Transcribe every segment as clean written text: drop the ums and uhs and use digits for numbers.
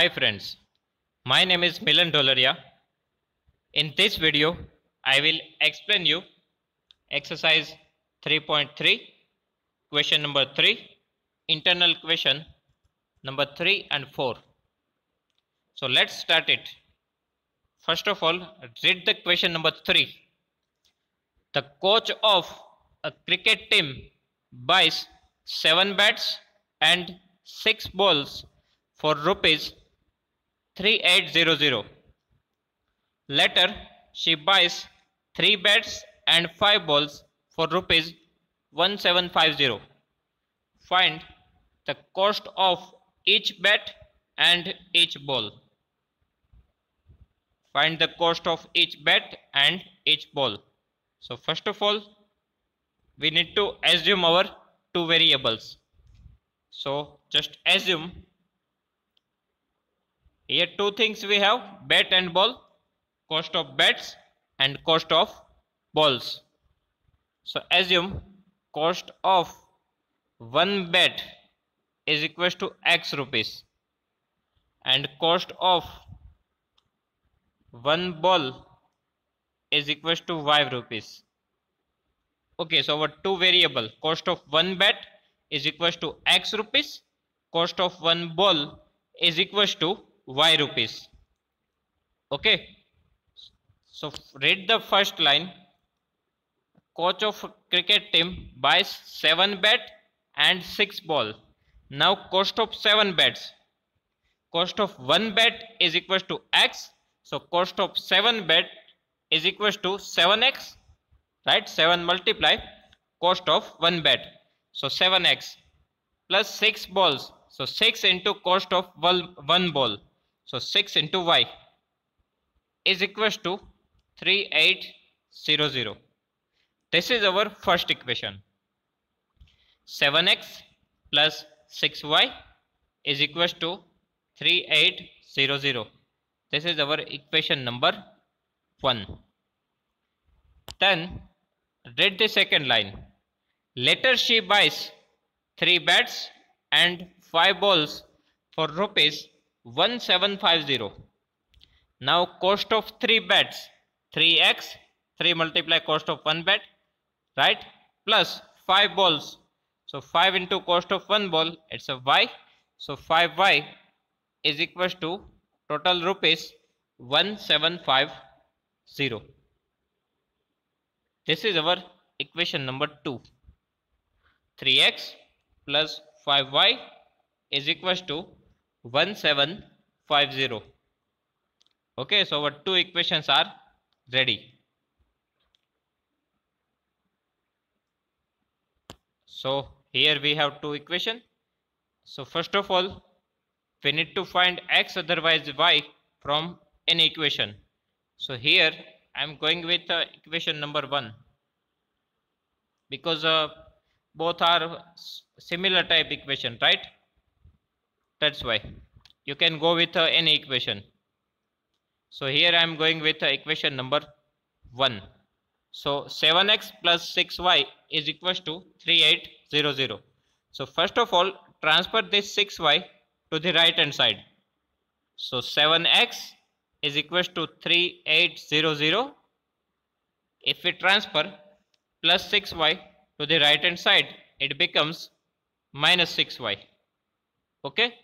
Hi friends, my name is Milan Dolaria. In this video, I will explain you exercise 3.3, question number 3, internal question number 3 and 4. So let's start it. First of all, read the question number 3. The coach of a cricket team buys 7 bats and 6 balls for rupees 3800. Later, she buys 3 bats and 5 balls for rupees 1750. Find the cost of each bat and each ball. Find the cost of each bat and each ball. So first of all, we need to assume our two variables. So just assume here two things we have, bat and ball, cost of bats and cost of balls. So assume cost of one bat is equal to X rupees and cost of one ball is equal to Y rupees. Okay, so our two variable, cost of one bat is equal to X rupees, cost of one ball is equal to Y rupees. Okay, so read the first line. Coach of cricket team buys 7 bat and 6 ball. Now cost of 7 bats. Cost of 1 bat is equal to X. So cost of 7 bat is equal to 7X. Right? 7 multiply cost of 1 bat. So 7X plus 6 balls. So 6 into cost of 1 ball. So 6 into Y is equal to 3800. This is our first equation. 7x plus 6y is equal to 3800. This is our equation number 1. Then read the second line. Later she buys 3 bats and 5 balls for rupees 1750. Now cost of 3 bats, 3x, 3 multiply cost of 1 bat, right, plus 5 balls. So 5 into cost of 1 ball, it's a y. So 5y is equal to total rupees 1750. This is our equation number 2. 3x plus 5y is equal to 1750. Okay, so our two equations are ready. So here we have two equations. So first of all, we need to find x otherwise y from any equation. So here I am going with equation number 1 because both are similar type equation, right? That's why you can go with any equation. So here I am going with equation number 1. So 7x plus 6y is equal to 3800. So first of all, transfer this 6y to the right hand side. So 7x is equal to 3800. If we transfer plus 6y to the right hand side, it becomes minus 6y. Okay.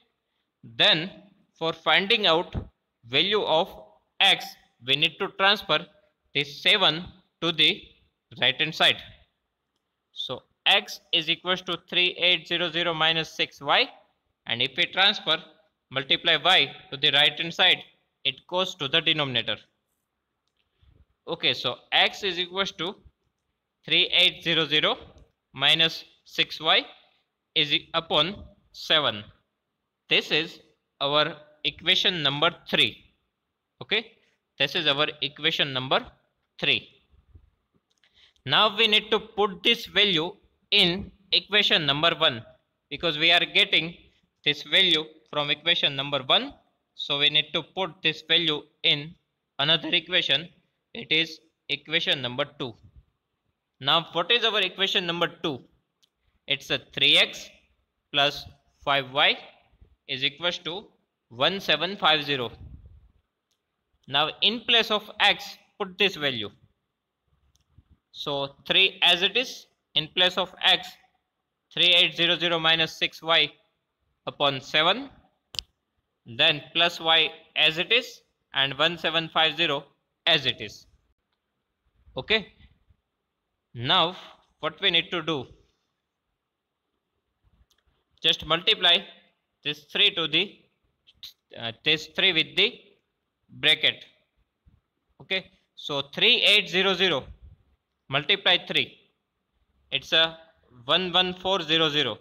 Then for finding out value of x, we need to transfer this 7 to the right hand side. So x is equal to 3800 minus 6y, and if we transfer multiply y to the right hand side, it goes to the denominator. Okay, so x is equal to 3800 minus 6y is upon 7. This is our equation number 3. Okay, this is our equation number 3. Now we need to put this value in equation number 1 because we are getting this value from equation number 1. So we need to put this value in another equation. It is equation number 2. Now what is our equation number 2? It's a 3x plus 5y is equal to 1750. Now in place of x, put this value. So 3 as it is, in place of x, 3800 minus 6y upon 7, then plus y as it is, and 1750 as it is. Okay. Now what we need to do, just multiply this 3 to the this 3 with the bracket. Okay, so 3800 multiply 3, it's a 11400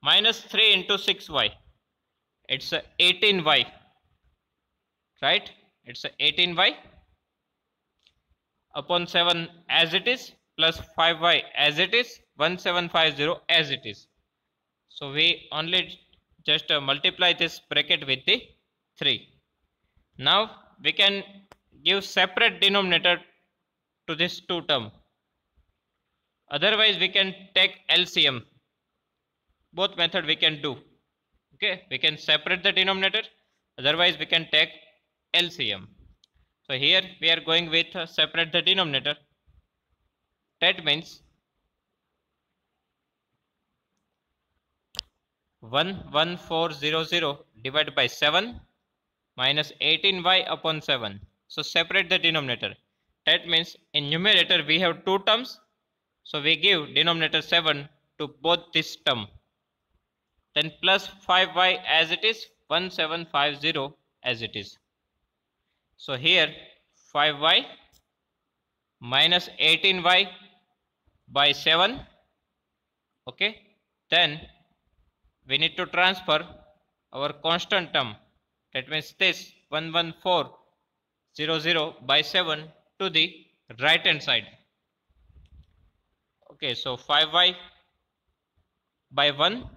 minus 3 into 6y, it's a 18y, right? It's a 18y upon 7 as it is, plus 5y as it is, 1750 as it is. So we only just multiply this bracket with the 3. Now we can give separate denominator to this 2 term. Otherwise we can take LCM. Both method we can do. Okay, we can separate the denominator. Otherwise we can take LCM. So here we are going with separate the denominator. That means 11400 divided by 7 minus 18y upon 7. So separate the denominator. That means in numerator we have 2 terms. So we give denominator 7 to both this term. Then plus 5y as it is, 1750 as it is. So here 5y minus 18y by 7. Okay. Then we need to transfer our constant term. That means this 11400 by 7 to the right hand side. Okay, so 5y by 1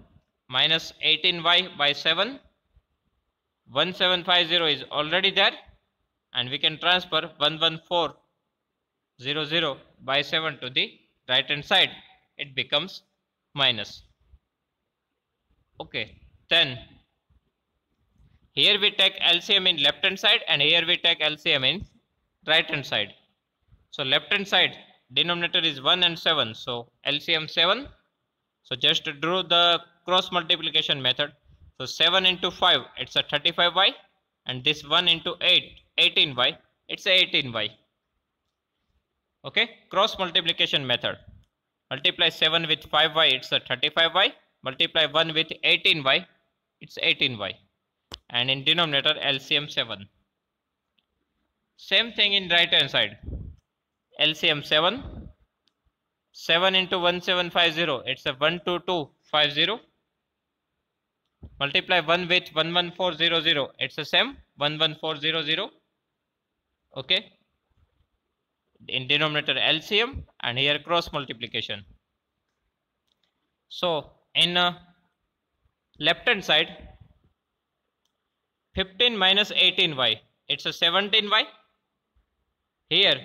minus 18y by 7. 1750 is already there, and we can transfer 11400 by 7 to the right hand side. It becomes minus. Okay, then here we take LCM in left hand side, and here we take LCM in right hand side. So left hand side denominator is 1 and 7, so LCM 7. So just draw the cross multiplication method. So 7 into 5, it's a 35y, and this 1 into 8, 18y, it's a 18y. Okay, cross multiplication method. Multiply 7 with 5y, it's a 35y. Multiply 1 with 18y, it's 18y. And in denominator LCM 7. Same thing in right hand side. LCM 7. 7 into 1750, it's a 12250. Multiply 1 with 11400, it's the same, 11400. Okay. In denominator LCM, and here cross multiplication. So in left hand side, 15 minus 18y, it's a 17y. Here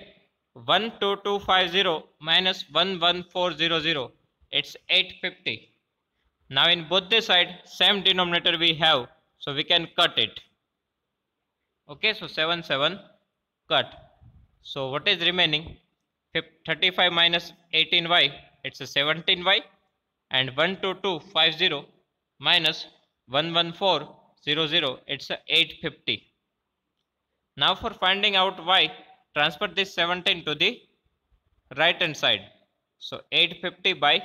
12250 minus 11400, it's 850. Now in both the side, same denominator we have, so we can cut it. Okay, so 7 7 cut. So what is remaining? 35 minus 18y, it's a 17y, and 12250 minus 11400, it's a 850. Now for finding out y, transfer this 17 to the right hand side. So 850 by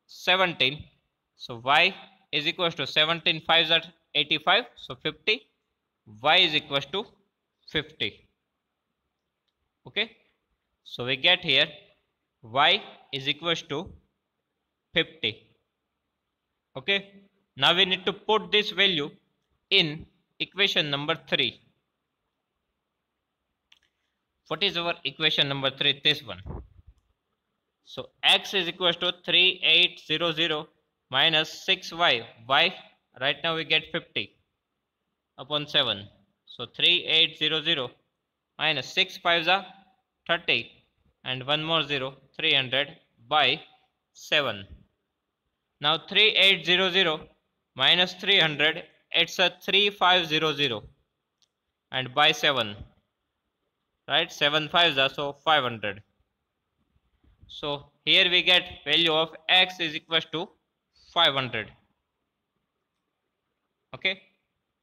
17. So y is equals to 17 5s are 85. So 50. Y is equals to 50. Okay. So we get here y is equals to 50. Okay. Now we need to put this value in equation number 3. What is our equation number 3? This one. So x is equals to 3800 minus 6y. Y, right now we get 50 upon 7. So 3800 minus 6 5s are 30, and one more 0, 300 by 7. Now 3800 minus 300 it's a 3500 and by 7, right? 7 5s are so 500. So here we get value of x is equal to 500. Okay,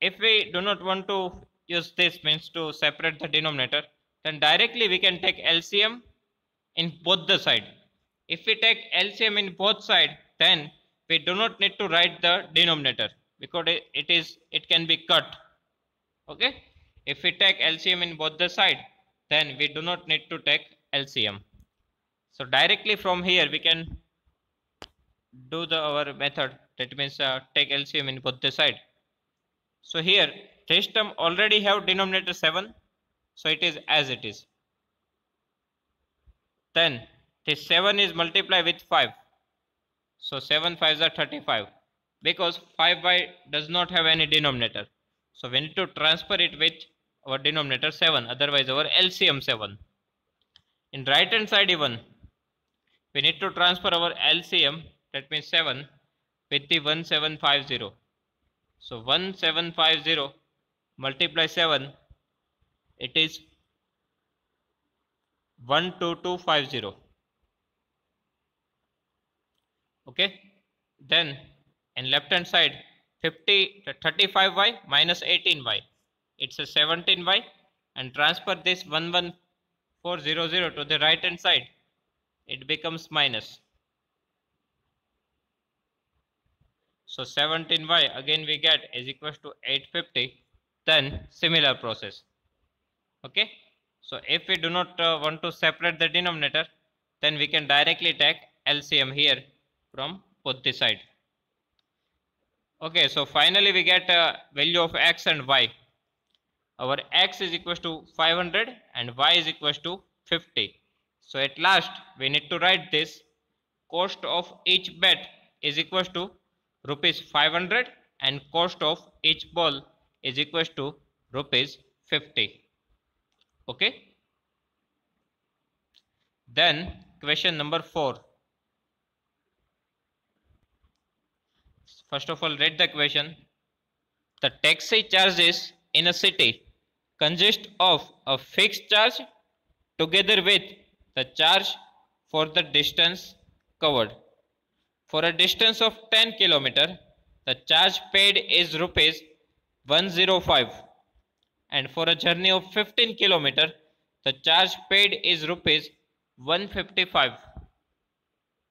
if we do not want to use this means to separate the denominator, then directly we can take LCM in both the side. If we take LCM in both side, then we do not need to write the denominator because it can be cut. Okay, if we take LCM in both the side, then we do not need to take LCM. So directly from here we can do our method, that means take LCM in both the side. So here this term already have denominator 7, so it is as it is. Then this 7 is multiplied with 5, so 7 5s are 35, because 5y does not have any denominator, so we need to transfer it with our denominator 7, otherwise our LCM 7. In right hand side even we need to transfer our LCM, that means 7, with the 1750. So 1750 multiply 7, it is 12250. Okay, then in left hand side 35y minus 18y, it's a 17y, and transfer this 11400 to the right hand side, it becomes minus. So 17y again we get is equals to 850. Then similar process. Okay, so if we do not want to separate the denominator, then we can directly take LCM here from both the side. Okay, so finally we get a value of x and y. Our x is equals to 500 and y is equals to 50. So at last we need to write this: cost of each bet is equals to rupees 500 and cost of each ball is equals to rupees 50. Okay. Then question number 4. First of all, read the question. The taxi charges in a city consist of a fixed charge together with the charge for the distance covered. For a distance of 10 km, the charge paid is rupees 105, and for a journey of 15 km, the charge paid is rupees 155.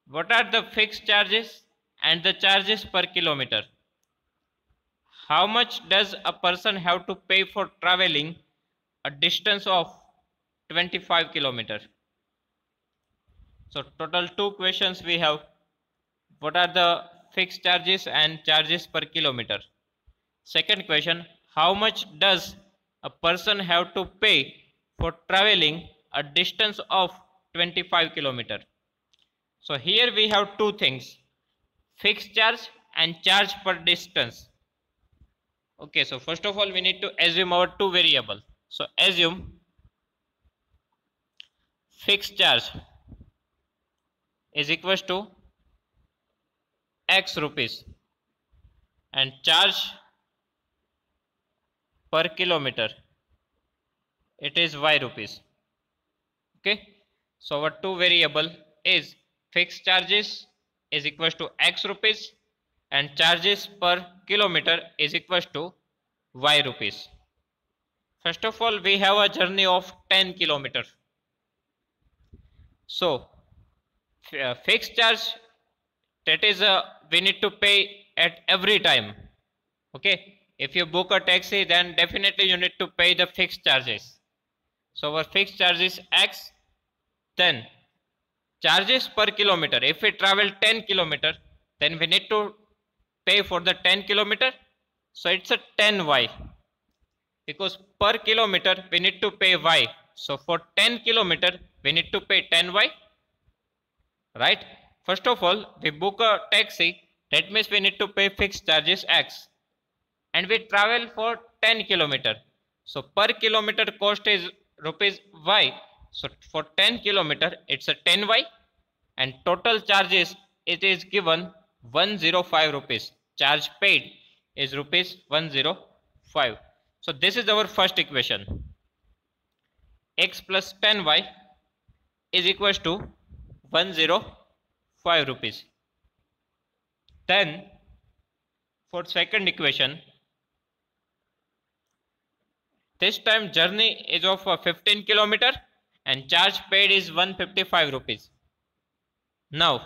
What are the fixed charges and the charges per kilometer? How much does a person have to pay for traveling a distance of 25 km? So total 2 questions we have. What are the fixed charges and charges per kilometer? Second question, how much does a person have to pay for traveling a distance of 25 km? So here we have two things, fixed charge and charge per distance. Okay, so first of all we need to assume our two variable. So assume fixed charge is equals to x rupees and charge per kilometer, it is y rupees. Okay, so our two variable is fixed charges is equals to x rupees and charges per kilometer is equals to y rupees. First of all, we have a journey of 10 km. So fixed charge, that is we need to pay at every time. Okay, if you book a taxi, then definitely you need to pay the fixed charges. So our fixed charge is x. Then charges per kilometer, if we travel 10 km, then we need to pay for the 10 km. So it's a 10y, because per kilometer we need to pay y. So for 10 km we need to pay 10y, right? First of all, we book a taxi, that means we need to pay fixed charges x, and we travel for 10 km. So per kilometer cost is rupees y. So for 10 km it's a 10y, and total charges it is given 105 rupees charge paid is rupees 105. So this is our first equation. X plus 10y is equals to 105 rupees. Then for second equation, this time journey is of 15 kilometer and charge paid is 155 rupees. Now,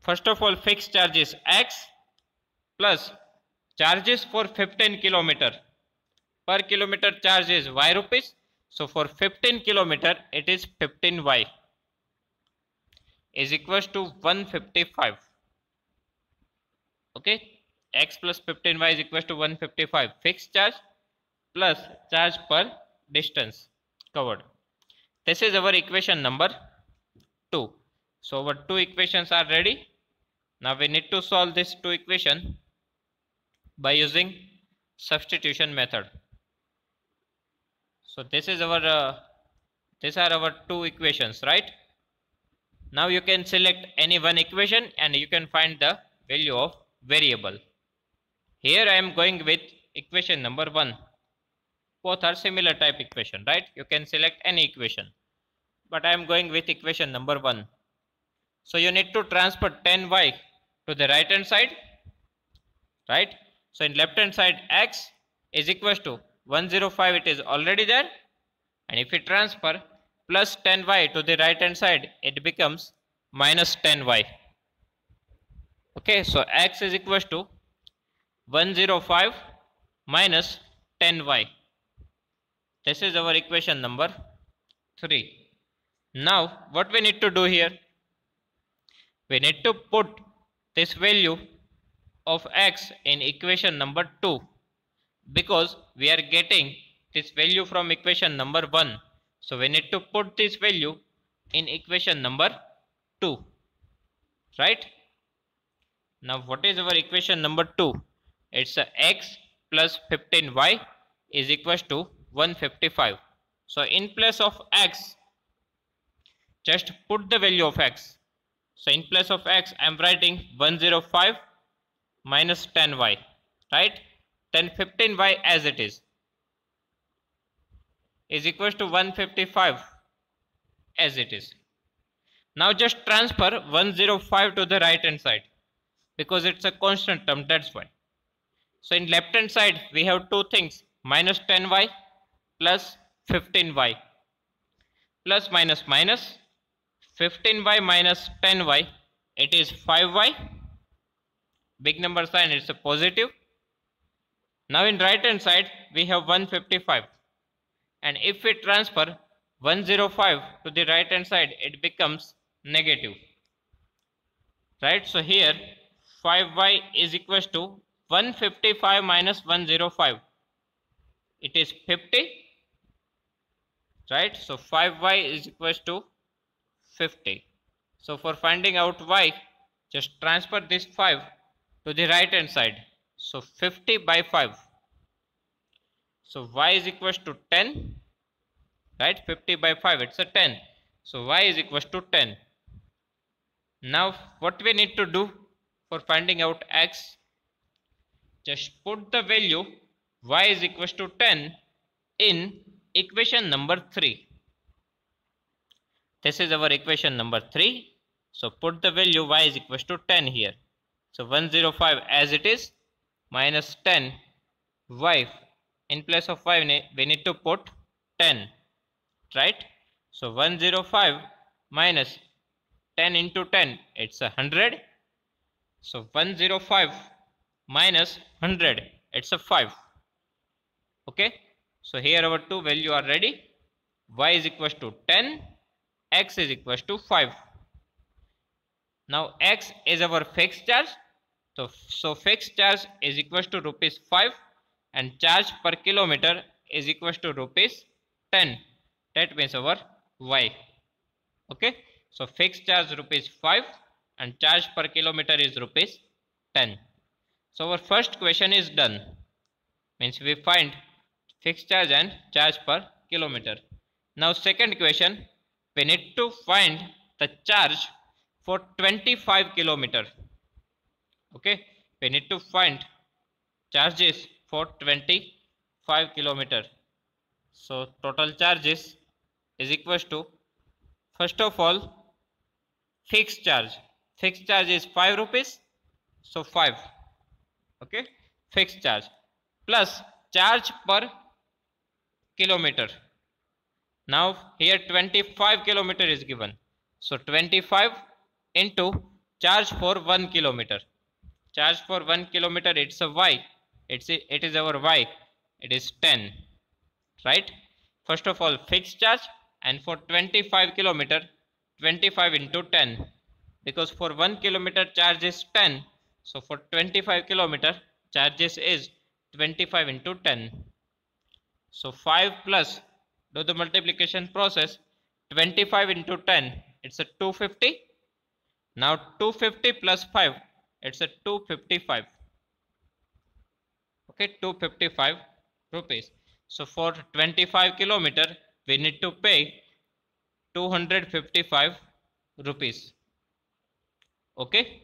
first of all, fixed charge is X plus charges for 15 kilometer. Per kilometer charge is Y rupees. So for 15 kilometer, it is 15y is equals to 155. Okay, X plus 15y is equals to 155. Fixed charge plus charge per distance covered. This is our equation number 2. So our two equations are ready. Now we need to solve this two equation by using substitution method. So this is our these are our two equations, right? Now you can select any one equation and you can find the value of variable. Here I am going with equation number 1. Both are similar type equation, right? You can select any equation, but I am going with equation number 1. So you need to transfer 10y to the right hand side, right? So in left hand side, x is equals to 105, it is already there, and if we transfer plus 10y to the right hand side, it becomes minus 10y. Okay, so x is equals to 105 minus 10y. This is our equation number 3. Now what we need to do here, we need to put this value of x in equation number 2, because we are getting this value from equation number 1. So we need to put this value in equation number 2, right? Now what is our equation number 2? It's x plus 15y is equals to 155. So in place of x, just put the value of x. So in place of x, I am writing 105 minus 10y, right? Then 15y as it is equals to 155 as it is. Now just transfer 105 to the right hand side, because it's a constant term, that's why. So in left hand side we have two things, minus 10y plus 15y, plus minus minus 15y minus 10y, it is 5y, big number sign, it's a positive. Now in right hand side we have 155, and if we transfer 105 to the right hand side, it becomes negative, right? So here 5y is equals to 155 minus 105, it is 50, right? So 5y is equals to 50. So for finding out y, just transfer this 5 to the right hand side. So 50 by 5. So y is equals to 10, right? 50 by 5, it's a 10. So y is equals to 10. Now what we need to do for finding out x, just put the value y is equals to 10 in equation number 3. This is our equation number 3. So put the value y is equals to 10 here. So 105 as it is, minus 10 y. In place of y we need to put 10, right? So 105 minus 10 into 10, it's 100. So 105 minus 100, it's a 5. Okay, so here our two value are ready. Y is equals to 10, x is equals to 5. Now x is our fixed charge. So fixed charge is equals to rupees 5 and charge per kilometer is equals to rupees 10. That means our y. Okay, so fixed charge rupees 5 and charge per kilometer is rupees 10. So our first question is done. Means we find fixed charge and charge per kilometer. Now second question, we need to find the charge for 25 kilometer. Okay, we need to find charges for 25 kilometer. So total charges is equals to, first of all, fixed charge. Fixed charge is 5 rupees. So 5. Okay. Fixed charge plus charge per kilometer. Now here 25 kilometer is given. So 25 into charge for 1 kilometer. Charge for 1 kilometer, it's a y. It is our y. It is 10. Right? First of all, fixed charge, and for 25 kilometer, 25 into 10. Because for 1 kilometer charge is 10. So for 25 kilometer charges is 25 into 10. So 5 plus, do the multiplication process, 25 into 10, it's a 250. Now 250 plus 5, it's a 255. Okay, 255 rupees. So for 25 kilometer, we need to pay 255 rupees. Okay.